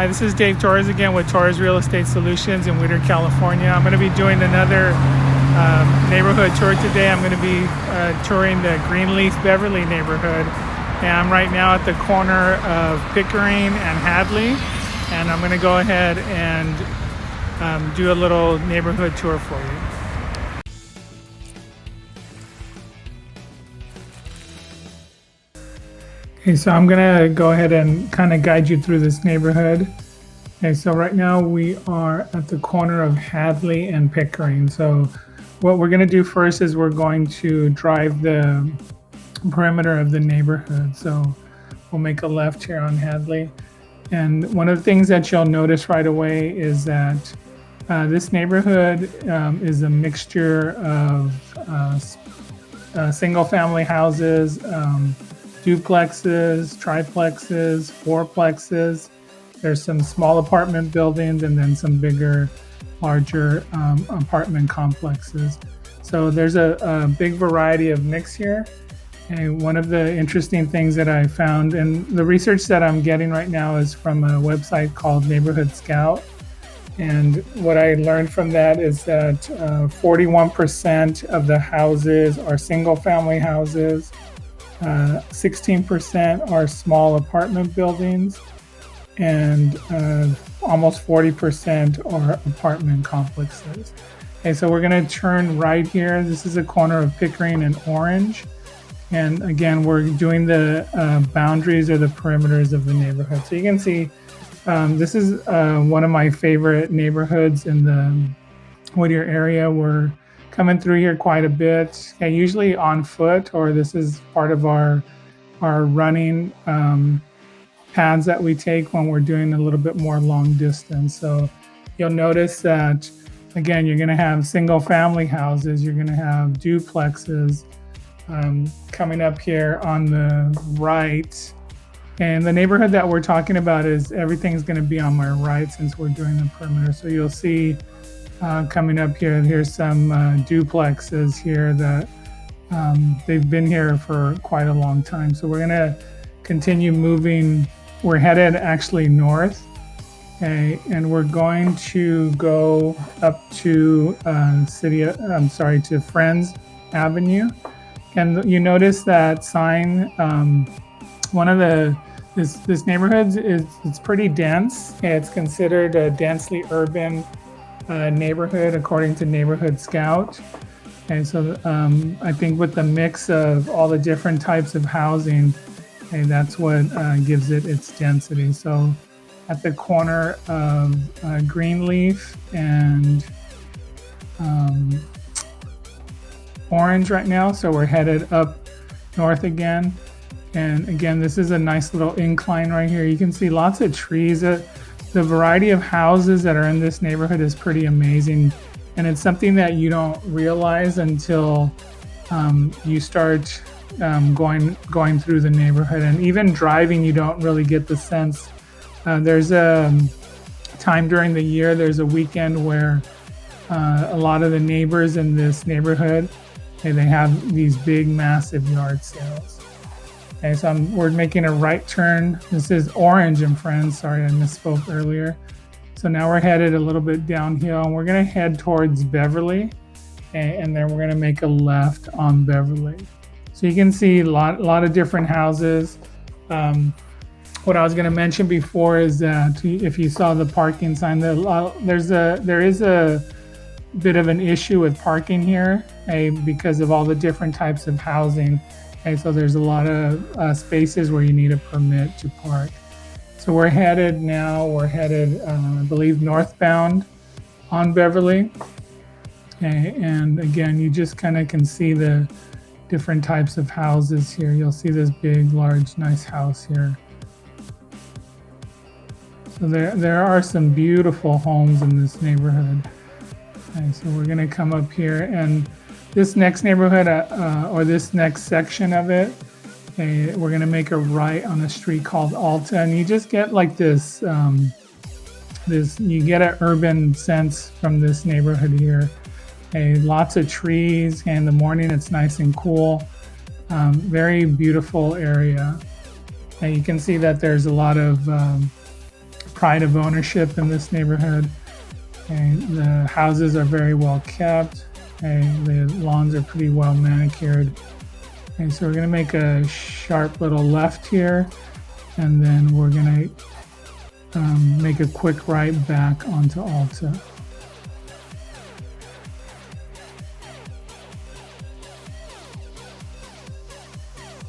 Hi, this is Dave Torres again with Torres Real Estate Solutions in Whittier, California. I'm going to be doing another neighborhood tour today. I'm going to be touring the Greenleaf Beverly neighborhood. And I'm right now at the corner of Pickering and Hadley. And I'm going to go ahead and do a little neighborhood tour for you. Okay, so I'm gonna go ahead and kind of guide you through this neighborhood. Okay, so right now we are at the corner of Hadley and Pickering. So what we're gonna do first is we're going to drive the perimeter of the neighborhood. So we'll make a left here on Hadley. And one of the things that you'll notice right away is that this neighborhood is a mixture of single family houses, duplexes, triplexes, fourplexes. There's some small apartment buildings and then some bigger, larger apartment complexes. So there's a big variety of mix here. And one of the interesting things that I found, and the research that I'm getting right now is from a website called Neighborhood Scout. And what I learned from that is that 41% of the houses are single family houses. 16% are small apartment buildings, and almost 40% are apartment complexes. Okay, so we're going to turn right here. This is a corner of Pickering and Orange. And again, we're doing the boundaries or the perimeters of the neighborhood. So you can see this is one of my favorite neighborhoods in the Whittier area. We're coming through here quite a bit, usually on foot, or this is part of our running paths that we take when we're doing a little bit more long distance. So you'll notice that, again, you're going to have single family houses, you're going to have duplexes coming up here on the right. And the neighborhood that we're talking about is everything's going to be on my right since we're doing the perimeter. So you'll see coming up here, here's some duplexes here that they've been here for quite a long time. So we're going to continue moving. We're headed actually north, okay, and we're going to go up to to Friends Avenue. And you notice that sign. This neighborhood it's pretty dense. It's considered a densely urban neighborhood according to Neighborhood Scout. And so I think with the mix of all the different types of housing, and that's what gives it its density. So at the corner of Greenleaf and Orange right now, so we're headed up north again. And again, this is a nice little incline right here. You can see lots of trees. The variety of houses that are in this neighborhood is pretty amazing, and it's something that you don't realize until you start going through the neighborhood. And even driving, you don't really get the sense. There's a time during the year, there's a weekend where a lot of the neighbors in this neighborhood, they have these big, massive yard sales. Okay, so we're making a right turn. This is Orange and Friends. Sorry, I misspoke earlier. So now we're headed a little bit downhill, and we're going to head towards Beverly, and then we're going to make a left on Beverly. So you can see a lot of different houses. What I was going to mention before is that if you saw the parking sign, there is a bit of an issue with parking here, because of all the different types of housing. Okay, so there's a lot of spaces where you need a permit to park. So we're headed, I believe, northbound on Beverly. Okay, and again, you just kind of can see the different types of houses here. You'll see this big, large, nice house here. So there are some beautiful homes in this neighborhood. Okay, so we're gonna come up here, and this next neighborhood, or this next section of it, okay, we're gonna make a right on a street called Alta, and you just get like this, you get an urban sense from this neighborhood here. Okay, lots of trees, and in the morning it's nice and cool. Very beautiful area. And you can see that there's a lot of pride of ownership in this neighborhood. And the houses are very well kept. And the lawns are pretty well manicured. And so we're going to make a sharp little left here, and then we're going to make a quick right back onto Alta.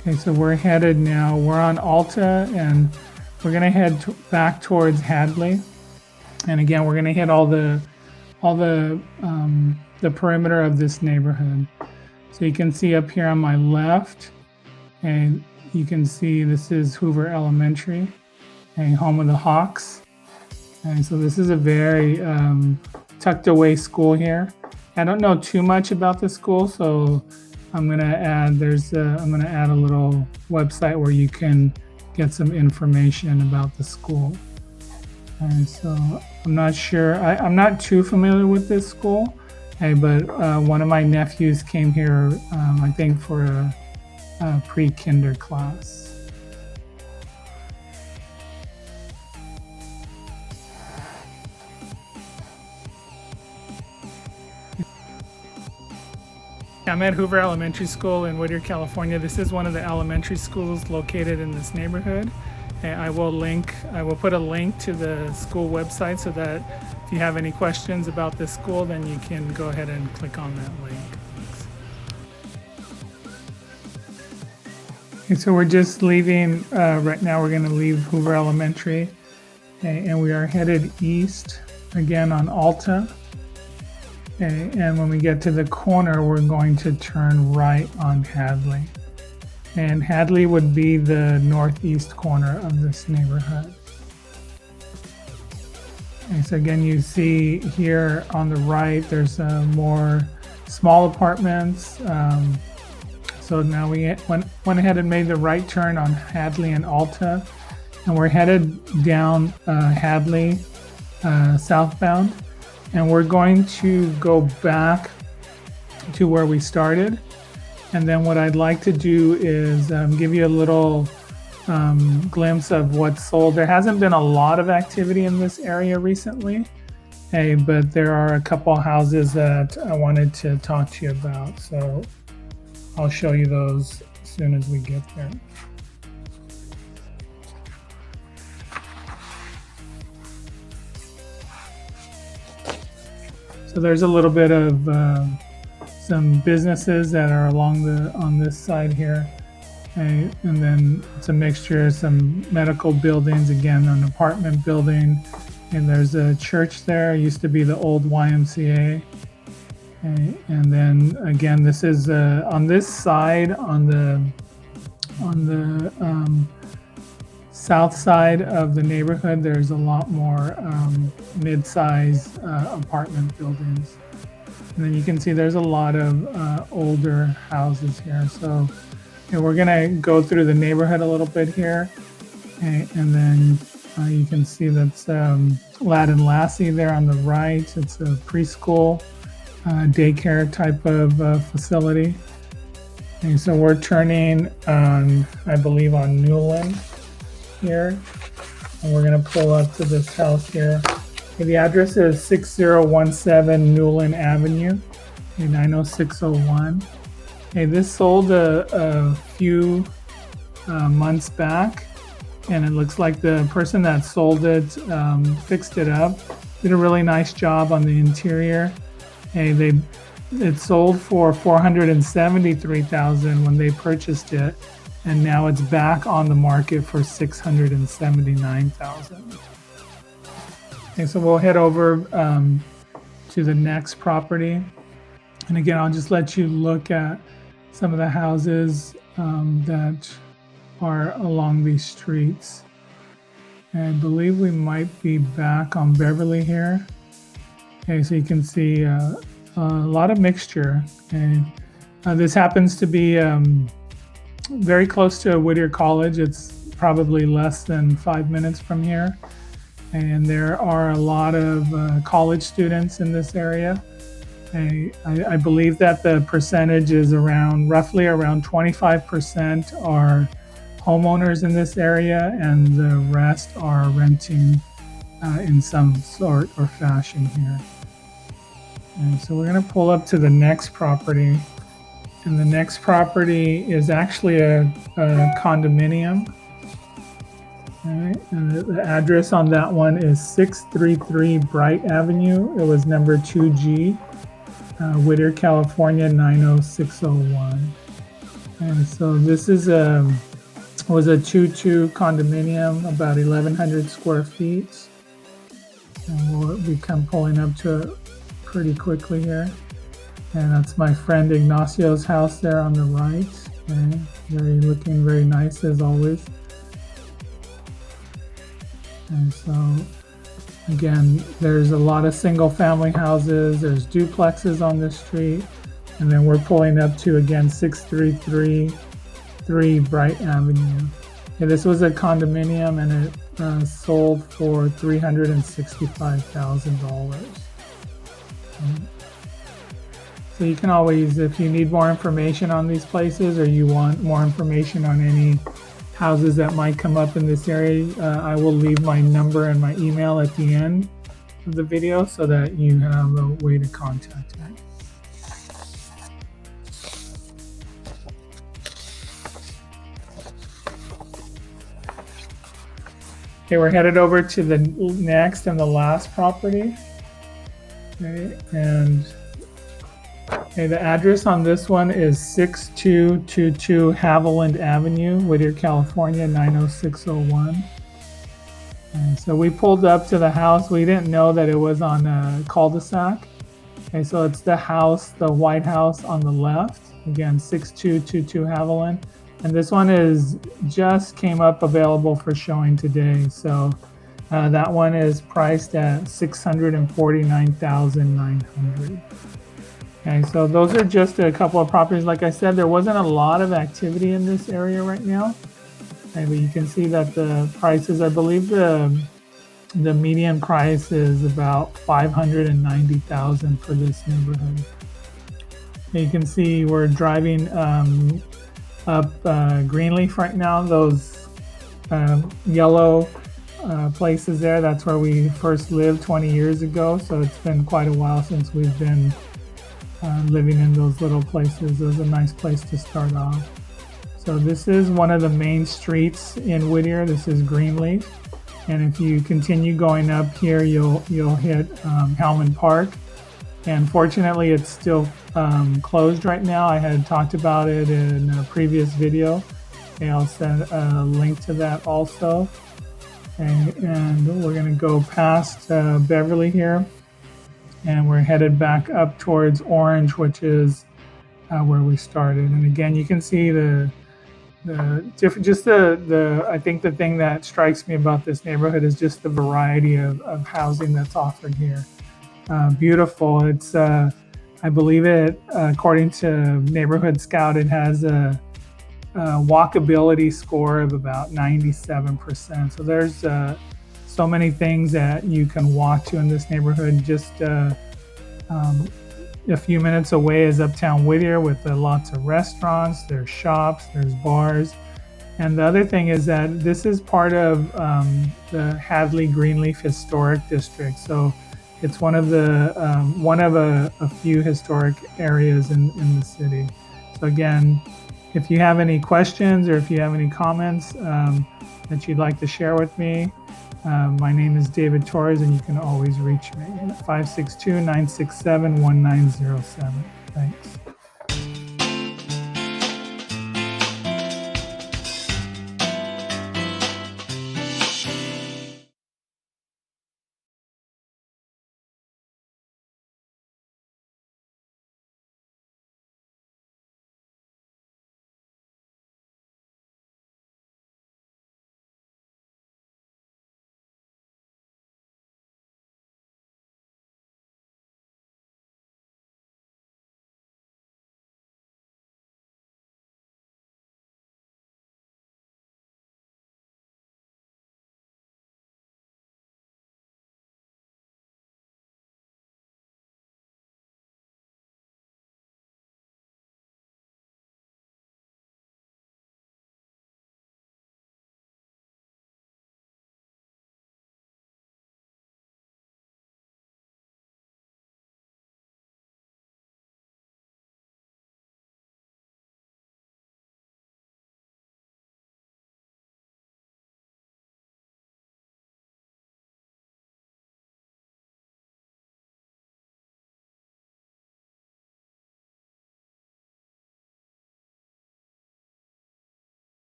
Okay, so we're headed now. We're on Alta, and we're going to head back towards Hadley. And again, we're going to hit all the perimeter of this neighborhood. So you can see up here on my left, and you can see this is Hoover Elementary, and home of the Hawks. And so this is a very tucked away school here. I don't know too much about the school, so I'm gonna add a little website where you can get some information about the school. And so I'm not sure. I'm not too familiar with this school. Hey, but one of my nephews came here, I think, for a pre-kinder class. I'm at Hoover Elementary School in Whittier, California. This is one of the elementary schools located in this neighborhood. And I will put a link to the school website so that if you have any questions about this school, then you can go ahead and click on that link. Okay, so we're just leaving, right now we're going to leave Hoover Elementary, and we are headed east again on Alta. And when we get to the corner, we're going to turn right on Hadley. And Hadley would be the northeast corner of this neighborhood. And so again, you see here on the right, there's more small apartments. So now we went ahead and made the right turn on Hadley and Alta. And we're headed down Hadley southbound. And we're going to go back to where we started. And then what I'd like to do is give you a little glimpse of what's sold. There hasn't been a lot of activity in this area recently, but there are a couple houses that I wanted to talk to you about. So I'll show you those as soon as we get there. So there's a little bit of some businesses that are on this side here, and then it's a mixture of some medical buildings, again an apartment building, and there's a church there. It used to be the old YMCA, and then again this is on this side on the south side of the neighborhood. There's a lot more mid-size apartment buildings. And then you can see there's a lot of older houses here. So we're gonna go through the neighborhood a little bit here. And then you can see that's L.L.C there on the right. It's a preschool, daycare type of facility. And so we're turning on, I believe, on Newland here. And we're gonna pull up to this house here. The address is 6017 Newland Avenue, 90601. This sold a few months back, and it looks like the person that sold it fixed it up, did a really nice job on the interior. It sold for $473,000 when they purchased it, and now it's back on the market for $679,000. Okay, so we'll head over to the next property. And again, I'll just let you look at some of the houses that are along these streets. And I believe we might be back on Beverly here. Okay, so you can see a lot of mixture. And this happens to be very close to Whittier College. It's probably less than 5 minutes from here. And there are a lot of college students in this area. I believe that the percentage is roughly around 25% are homeowners in this area, and the rest are renting in some sort or fashion here. And so we're going to pull up to the next property. And the next property is actually a condominium. All right, and the address on that one is 633 Bright Avenue. It was number 2G, Whittier, California 90601. And so this is was a 2-2 condominium, about 1,100 square feet. And we'll become pulling up to it pretty quickly here. And that's my friend Ignacio's house there on the right. Okay. Looking very nice as always. And so again, there's a lot of single family houses, there's duplexes on this street, and then we're pulling up to again 6333 Bright Avenue. Okay, this was a condominium and it sold for $365,000. So you can always, if you need more information on these places or you want more information on any houses that might come up in this area, I will leave my number and my email at the end of the video so that you have a way to contact me. Okay, we're headed over to the next and the last property. Okay, and the address on this one is 6222 Haviland Avenue, Whittier, California 90601. And so we pulled up to the house. We didn't know that it was on a cul-de-sac. Okay, so it's the house, the white house on the left. Again, 6222 Haviland. And this one is just came up available for showing today. So that one is priced at $649,900. Okay, so those are just a couple of properties. Like I said, there wasn't a lot of activity in this area right now. Okay, but you can see that the prices, I believe the median price is about $590,000 for this neighborhood. And you can see we're driving up Greenleaf right now. Those yellow places there, that's where we first lived 20 years ago. So it's been quite a while since we've been living in those little places. It was a nice place to start off. So this is one of the main streets in Whittier. This is Greenleaf, and if you continue going up here, you'll hit Hellman Park. And fortunately, it's still closed right now. I had talked about it in a previous video. Okay, I'll send a link to that also. And we're going to go past Beverly here. And we're headed back up towards Orange, which is where we started. And again, you can see I think the thing that strikes me about this neighborhood is just the variety of housing that's offered here. Beautiful. It's, I believe it, according to Neighborhood Scout, it has a walkability score of about 97%. So there's so many things that you can walk to in this neighborhood. Just a few minutes away is Uptown Whittier with lots of restaurants, there's shops, there's bars. And the other thing is that this is part of the Hadley Greenleaf Historic District. So it's one of a few historic areas in the city. So again, if you have any questions or if you have any comments that you'd like to share with me, my name is David Torres, and you can always reach me at 562-967-1907. Thanks.